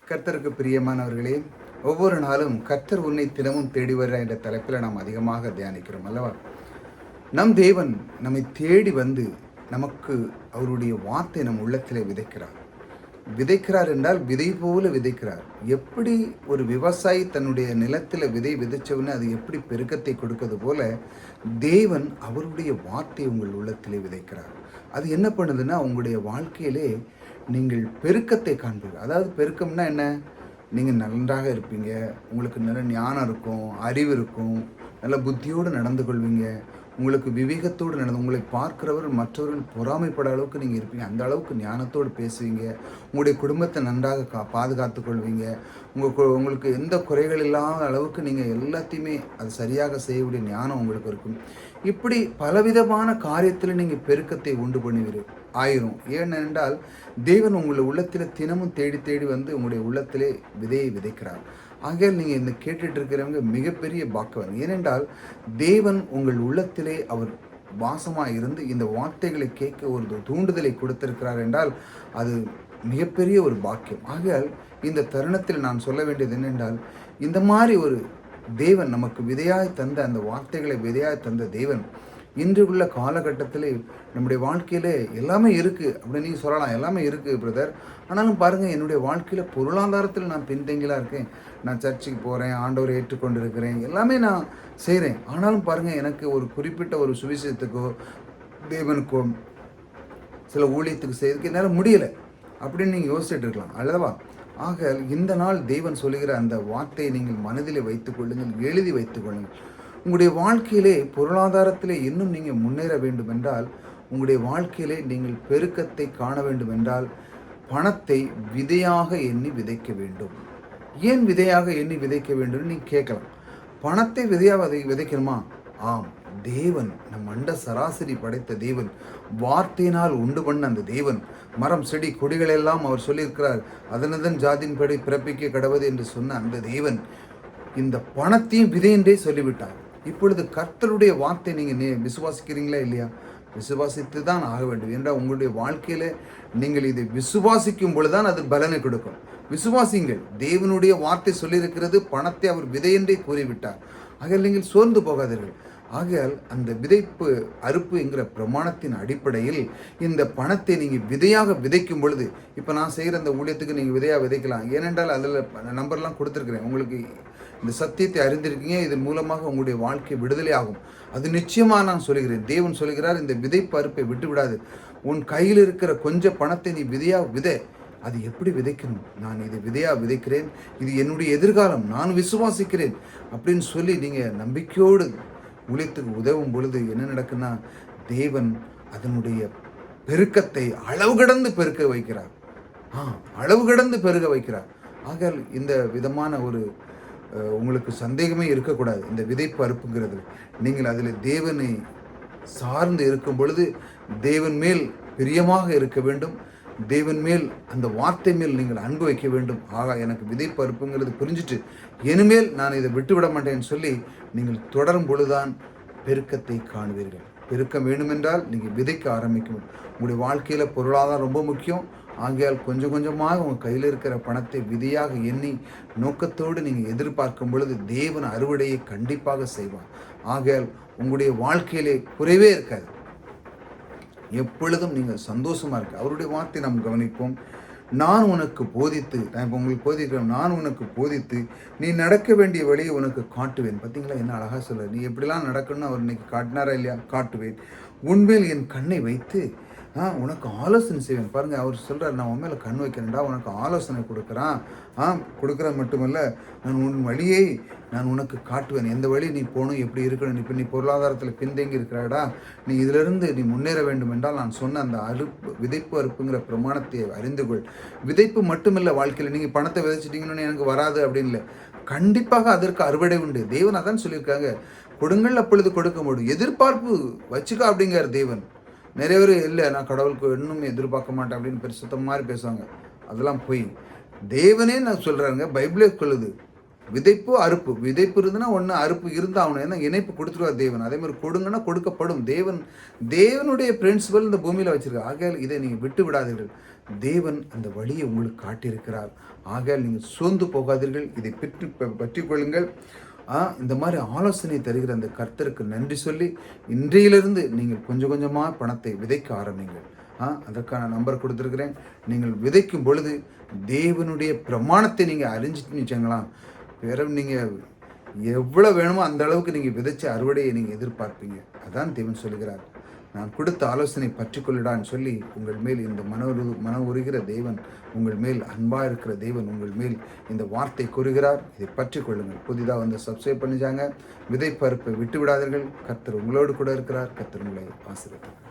கர்த்தருக்கு பிரியமானவர்களே, ஒவ்வொரு நாளும் கர்த்தர் உன்னை தினமும் தேடி வருகிறார் என்ற தலைப்பில் நாம் அதிகமாக தியானிக்கிறோம் அல்லவா? நம் தேவன் நம்மை தேடி வந்து நமக்கு அவருடைய வார்த்தை நம் உள்ளத்திலே விதைக்கிறார். விதைக்கிறார் என்றால் விதை போல விதைக்கிறார். எப்படி ஒரு விவசாயி தன்னுடைய நிலத்தில் விதை விதைச்சவனே அது எப்படி பெருக்கத்தை கொடுக்கிறது போல தேவன் அவருடைய வார்த்தை உங்கள் உள்ளத்திலே விதைக்கிறார். அது என்ன பண்ணுதுன்னா உங்களுடைய வாழ்க்கையிலே நீங்கள் பெருக்கத்தை காண்பீர்கள். அதாவது பெருக்கம்னா என்ன? நீங்கள் நன்றாக இருப்பீங்க, உங்களுக்கு நல்ல ஞானம் இருக்கும், அறிவு இருக்கும், நல்ல புத்தியோடு நடந்து கொள்வீங்க, உங்களுக்கு விவேகத்தோடு நடந்து உங்களை பார்க்கிறவர் மற்றவர்கள் பொறாமைப்பட அளவுக்கு நீங்கள் இருப்பீங்க. அந்த அளவுக்கு ஞானத்தோடு பேசுவீங்க. உங்களுடைய குடும்பத்தை நன்றாக பாதுகாத்து கொள்வீங்க. உங்களுக்கு எந்த குறைகள் இல்லாத அளவுக்கு நீங்கள் எல்லாத்தையுமே அது சரியாக செய்யக்கூடிய ஞானம் உங்களுக்கு இருக்கும். இப்படி பலவிதமான காரியத்தில் நீங்கள் பெருக்கத்தை உண்டு பண்ணுவீர்கள் ஆயிரும். ஏனென்றால் தேவன் உங்களை உள்ளத்தில் தினமும் தேடி தேடி வந்து உங்களுடைய உள்ளத்திலே விதையை விதைக்கிறார். ஆகையால் நீங்கள் இந்த கேட்டுட்டு இருக்கிறவங்க மிகப்பெரிய பாக்கியவான். ஏனென்றால் தேவன் உங்கள் உள்ளத்திலே அவர் வாசமாக இருந்து இந்த வார்த்தைகளை கேட்க ஒரு தூண்டுதலை கொடுத்திருக்கிறார் என்றால் அது மிகப்பெரிய ஒரு பாக்கியம். ஆகையால் இந்த தருணத்தில் நான் சொல்ல வேண்டியது என்னென்றால், இந்த மாதிரி ஒரு தேவன் நமக்கு விதையாய் தந்த அந்த வார்த்தைகளை விதையாய் தந்த தேவன் இன்று உள்ள காலகட்டத்தில் நம்முடைய வாழ்க்கையில் எல்லாமே இருக்குது அப்படின்னு நீங்கள் சொல்லலாம். எல்லாமே இருக்குது பிரதர், ஆனாலும் பாருங்கள், என்னுடைய வாழ்க்கையில் பொருளாதாரத்தில் நான் பின்தங்கிலாம் இருக்கேன். நான் சர்ச்சுக்கு போகிறேன், ஆண்டவரை ஏற்றுக்கொண்டு இருக்கிறேன், எல்லாமே நான் செய்கிறேன். ஆனாலும் பாருங்கள், எனக்கு ஒரு குறிப்பிட்ட ஒரு சுவிசேஷத்துக்கோ தேவனுக்கோ சில ஊழியத்துக்கு செய்யறதுக்கு என்னால் முடியலை அப்படின்னு நீங்கள் யோசிச்சுட்டு இருக்கலாம் அல்லவா? ஆக இந்த நாள் தேவன் சொல்லுகிற அந்த வார்த்தையை நீங்கள் மனதில் வைத்துக் கொள்ளுங்கள், எழுதி வைத்துக் கொள்ளுங்கள். உங்களுடைய வாழ்க்கையிலே பொருளாதாரத்திலே இன்னும் நீங்கள் முன்னேற வேண்டும் என்றால், உங்களுடைய வாழ்க்கையிலே நீங்கள் பெருக்கத்தை காண வேண்டும் என்றால் பணத்தை விதையாக எண்ணி விதைக்க வேண்டும். ஏன் விதையாக எண்ணி விதைக்க வேண்டும் நீங்கள் கேட்கலாம். பணத்தை விதையாக விதைக்கணுமா? ஆம், தேவன் நம் அண்ட சராசரி படைத்த தேவன், வார்த்தையினால் உண்டு பண்ண அந்த தேவன், மரம் செடி கொடிகள் எல்லாம் அவர் சொல்லியிருக்கிறார், அதனதன் ஜாதியின்படி பிறப்பிக்க கடவுது என்று சொன்ன அந்த தேவன் இந்த பணத்தையும் விதை என்றே சொல்லிவிட்டார். இப்பொழுது கர்த்தருடைய வார்த்தை நீங்கள் விசுவாசிக்கிறீங்களா இல்லையா? விசுவாசித்து தான் ஆக வேண்டும். என்றால் உங்களுடைய வாழ்க்கையில் நீங்கள் இதை விசுவாசிக்கும் பொழுதுதான் அது பலனை கொடுக்கும். விசுவாசிங்கள். தேவனுடைய வார்த்தை சொல்லியிருக்கிறது, பணத்தை அவர் விதை என்றே கூறிவிட்டார். ஆகையால் நீங்கள் சோர்ந்து போகாதீர்கள். ஆகையால் அந்த விதைப்பு அறுப்பு என்கிற பிரமாணத்தின் அடிப்படையில் இந்த பணத்தை நீங்கள் விதையாக விதைக்கும் பொழுது, இப்போ நான் செய்கிற அந்த ஊழியத்துக்கு நீங்கள் விதையாக விதைக்கலாம். ஏனென்றால் அதில் நம்பர்லாம் கொடுத்துருக்குறேன். உங்களுக்கு இந்த சத்தியத்தை அறிந்திருக்கீங்க. இதன் மூலமாக உங்களுடைய வாழ்க்கை விடுதலை ஆகும். அது நிச்சயமாக நான் சொல்கிறேன். தேவன் சொல்கிறார், இந்த விதைப்பு அறுப்பை விட்டு விடாது. உன் கையில் இருக்கிற கொஞ்சம் பணத்தை நீ விதையாக விதை. அது எப்படி விதைக்கணும்? நான் இதை விதையாக விதைக்கிறேன், இது என்னுடைய எதிர்காலம், நான் விசுவாசிக்கிறேன் அப்படின்னு சொல்லி நீங்கள் நம்பிக்கையோடு ஊழியத்துக்கு உதவும் பொழுது என்ன நடக்குன்னா, தேவன் அதனுடைய பெருக்கத்தை அளவு கடந்து பெருக்க வைக்கிறார். அளவு கடந்து பெருக வைக்கிறார். ஆக இந்த விதமான ஒரு உங்களுக்கு சந்தேகமே இருக்கக்கூடாது. இந்த விதைப்பு அறுப்புங்கிறது நீங்கள் அதில் தேவனை சார்ந்து இருக்கும் பொழுது தேவன் மேல் பிரியமாக இருக்க வேண்டும். தேவன் மேல் அந்த வார்த்தை மேல் நீங்கள் அன்பு வைக்க வேண்டும். எனக்கு விதைப்பு அறுப்புங்கிறது புரிஞ்சுட்டு இனிமேல் நான் இதை விட்டுவிட மாட்டேன்னு சொல்லி நீங்கள் தொடரும் பொழுதுதான் பெருக்கத்தை காணுவீர்கள். பெருக்கம் வேண்டுமென்றால் நீங்கள் விதைக்க ஆரம்பிக்கணும். உங்களுடைய வாழ்க்கையில் பொருளாதாரம் ரொம்ப முக்கியம். ஆகையால் கொஞ்சம் கொஞ்சமாக உங்கள் கையில் இருக்கிற பணத்தை விதையாக எண்ணி நோக்கத்தோடு நீங்கள் எதிர்பார்க்கும் பொழுது தேவன் அறுவடையை கண்டிப்பாக செய்வார். ஆகையால் உங்களுடைய வாழ்க்கையிலே குறைவே இருக்காது. எப்பொழுதும் நீங்கள் சந்தோஷமாக இருக்க அவருடைய வார்த்தை நாம் கவனிப்போம். நான் உனக்கு போதித்து, நான் இப்போ உங்களுக்கு போதிக்கிறேன், நான் உனக்கு போதித்து நீ நடக்க வேண்டிய வழியை உனக்கு காட்டுவேன். பார்த்தீங்களா என்ன அழகாக சொல்ல. நீ எப்படிலாம் நடக்கணும்னு அவர் இன்னைக்கு காட்டினாரா இல்லையா? காட்டுவேன். உன்மேல் என் கண்ணை வைத்து உனக்கு ஆலோசனை செய்வேன். பாருங்கள், அவர் சொல்கிறார், நான் உன் மேலே கண் வைக்கிறேன்டா, உனக்கு ஆலோசனை கொடுக்குறான். கொடுக்குறது மட்டுமல்ல, நான் உன் வழியை நான் உனக்கு காட்டுவேன். எந்த வழி நீ போகணும், எப்படி இருக்கணும். இப்போ நீ பொருளாதாரத்தில் பின்தங்கி இருக்கிறாடா, நீ இதிலிருந்து நீ முன்னேற வேண்டும் என்றால் நான் சொன்ன அந்த விதைப்பு அறுப்புங்கிற பிரமாணத்தை அறிந்து கொள். விதைப்பு மட்டுமில்லை, வாழ்க்கையில் நீங்கள் பணத்தை விதைச்சிட்டிங்கன்னு எனக்கு வராது அப்படின்னு இல்லை. கண்டிப்பாக அதற்கு அறுவடை உண்டு. தேவன் அதான் சொல்லியிருக்காங்க, கொடுங்கள் அப்பொழுது கொடுக்க முடியும். எதிர்பார்ப்பு வச்சுக்கா அப்படிங்கிற தேவன். நிறைய பேர் இல்லை, நான் கடவுளுக்கு இன்னும் எதிர்பார்க்க மாட்டேன் அப்படின்னு பெருசுத்தம் மாதிரி பேசுவாங்க. அதெல்லாம் போய் தேவனே நான் சொல்கிறாங்க, பைபிளே சொல்லுது, விதைப்பு அறுப்பு, விதைப்பு இருந்துன்னா ஒன்று, அறுப்பு இருந்தால் ஆகணும். ஏன்னா இணைப்பு கொடுத்துருவார் தேவன். அதே மாதிரி கொடுங்கன்னா கொடுக்கப்படும். தேவனுடைய பிரின்சிபல் இந்த பூமியில் வச்சிருக்கார். ஆகையால் இதை நீங்கள் விட்டு விடாதீர்கள். தேவன் அந்த வழியை உங்களுக்கு காட்டியிருக்கிறார். ஆகையால் நீங்கள் சோர்ந்து போகாதீர்கள். இதை பற்றி கொள்ளுங்கள். இந்த மாதிரி ஆலோசனை தருகிற அந்த கர்த்தருக்கு நன்றி சொல்லி இன்றையிலிருந்து நீங்கள் கொஞ்சம் கொஞ்சமாக பணத்தை விதைக்க ஆரம்பிங்கள். அதற்கான நம்பர் கொடுத்துருக்கிறேன். நீங்கள் விதைக்கும் பொழுது தேவனுடைய பிரமாணத்தை நீங்கள் அறிஞ்சிட்டு வச்சுங்களா, வேற நீங்கள் எவ்வளோ வேணுமோ அந்த அளவுக்கு நீங்கள் விதைச்ச அறுவடையை நீங்கள் எதிர்பார்ப்பீங்க. அதான் தேவன் சொல்கிறார், நான் கொடுத்த ஆலோசனை பற்றி கொள்ளிடான்னு சொல்லி உங்கள் மேல் இந்த மன உருகிற தேவன், உங்கள் மேல் அன்பாக இருக்கிற தேவன் உங்கள் மேல் இந்த வார்த்தை கூறுகிறார். இதை பற்றி கொள்ளுங்கள். புதிதாக வந்து சப்ஸ்கிரைப் பண்ணிச்சாங்க. விதை பருப்பை விட்டு விடாதீர்கள். கர்த்தர் உங்களோடு கூட இருக்கிறார். கர்த்தர் உங்களை ஆசீர்வதிக்கிறார்.